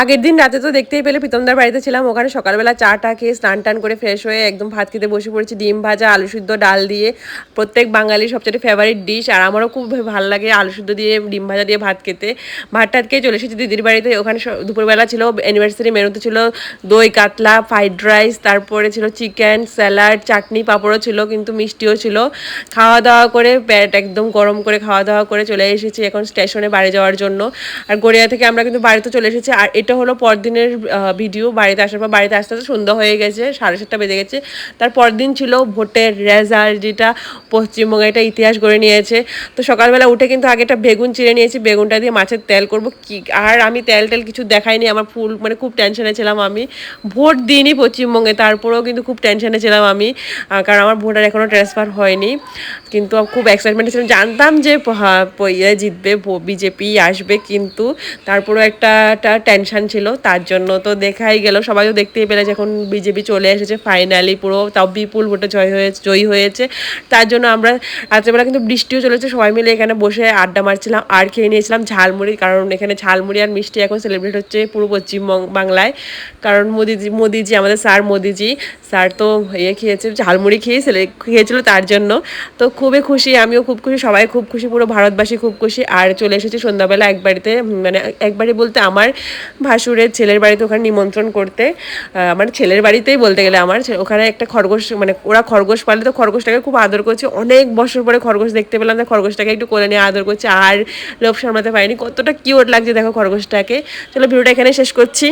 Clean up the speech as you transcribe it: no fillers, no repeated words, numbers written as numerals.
আগের দিন রাতে তো দেখতেই পেলে প্রীতমদার বাড়িতে ছিলাম, ওখানে সকালবেলা চা টা খেয়ে স্নান টান করে ফ্রেশ হয়ে একদম ভাত খেতে বসে পড়েছি, ডিম ভাজা আলু সিদ্ধ ডাল দিয়ে, প্রত্যেক বাঙালির সবচেয়ে ফেভারিট ডিশ। আর আমারও খুব ভালো লাগে আলু সিদ্ধ দিয়ে ডিম ভাজা দিয়ে ভাত খেতে। ভাত টাত খেয়ে চলে এসেছি দিদির বাড়িতে। ওখানে দুপুরবেলা ছিল অ্যানিভার্সারি, মেনুতে ছিল দই কাতলা, ফ্রাইড রাইস, তারপরে ছিল চিকেন, স্যালাড, চাটনি, পাঁপড়ও ছিল, কিন্তু মিষ্টিও ছিল। খাওয়া দাওয়া করে পেট একদম গরম করে খাওয়া দাওয়া করে চলে এসেছি এখন স্টেশনে বাড়ি যাওয়ার জন্য। আর গড়িয়া থেকে আমরা কিন্তু বাড়িতে চলে এসেছি। আর এটা হলো পরদিনের ভিডিও। বাড়িতে আসার পর, বাড়িতে আসতে আসতে সন্ধ্যা হয়ে গেছে, 7:30 বেজে গেছে। তার পরদিন ছিল ভোটের রেজাল্ট, যেটা পশ্চিমবঙ্গে একটা ইতিহাস গড়ে নিয়েছে। তো সকালবেলা উঠে কিন্তু আগে একটা বেগুন চিড়ে নিয়েছি, বেগুনটা দিয়ে মাছের তেল করব কি। আর আমি তেল কিছু দেখাইনি, আমার ফুল মানে খুব টেনশনে ছিলাম। আমি ভোট দিইনি পশ্চিমবঙ্গে, তারপরেও কিন্তু খুব টেনশনে ছিলাম আমি, কারণ আমার ভোটার এখনও ট্রান্সফার হয়নি। কিন্তু খুব এক্সাইটমেন্ট ছিলাম, জানতাম যে ইয়ে জিতবে, বিজেপি আসবে, কিন্তু তারপরেও একটা টেনশন ছিল। তার জন্য তো দেখাই গেল, সবাই তো দেখতেই পেলে যে এখন বিজেপি চলে এসেছে ফাইনালি, পুরো তাও বিপুল ভোটে জয়ী হয়েছে। তার জন্য আমরা রাত্রেবেলা কিন্তু বৃষ্টিও চলেছে, সবাই মিলে এখানে বসে আড্ডা মারছিলাম আর খেয়ে নিয়েছিলাম ঝালমুড়ি, কারণ এখানে ঝালমুড়ি আর মিষ্টি এখন সেলিব্রেট হচ্ছে পুরো পশ্চিম বাংলায়। কারণ মোদিজি আমাদের স্যার, মোদিজি স্যার তো খেয়েছে, ঝালমুড়ি খেয়েছিল, তার জন্য তো খুবই খুশি, আমিও খুব খুশি, সবাই খুব খুশি, পুরো ভারতবাসী খুব খুশি। আর চলে এসেছি সন্ধ্যাবেলা এক বাড়িতে, মানে এক বাড়ি বলতে আমার ভাসুরের ছেলের বাড়িতে, ওখানে নিমন্ত্রণ করতে। আমার ছেলের বাড়িতেই বলতে গেলে আমার ওখানে একটা খরগোশ, মানে ওরা খরগোশ পালে, তো খরগোশটাকে খুব আদর করছে। অনেক বছর পরে খরগোশ দেখতে পেলাম, তো খরগোশটাকে একটু কোলে নিয়ে আদর করছে, আর লোভ সামলাতে পারিনি, কতটা কিউট লাগছে দেখো খরগোশটাকে। চলো ভিডিওটা এখানে শেষ করছি।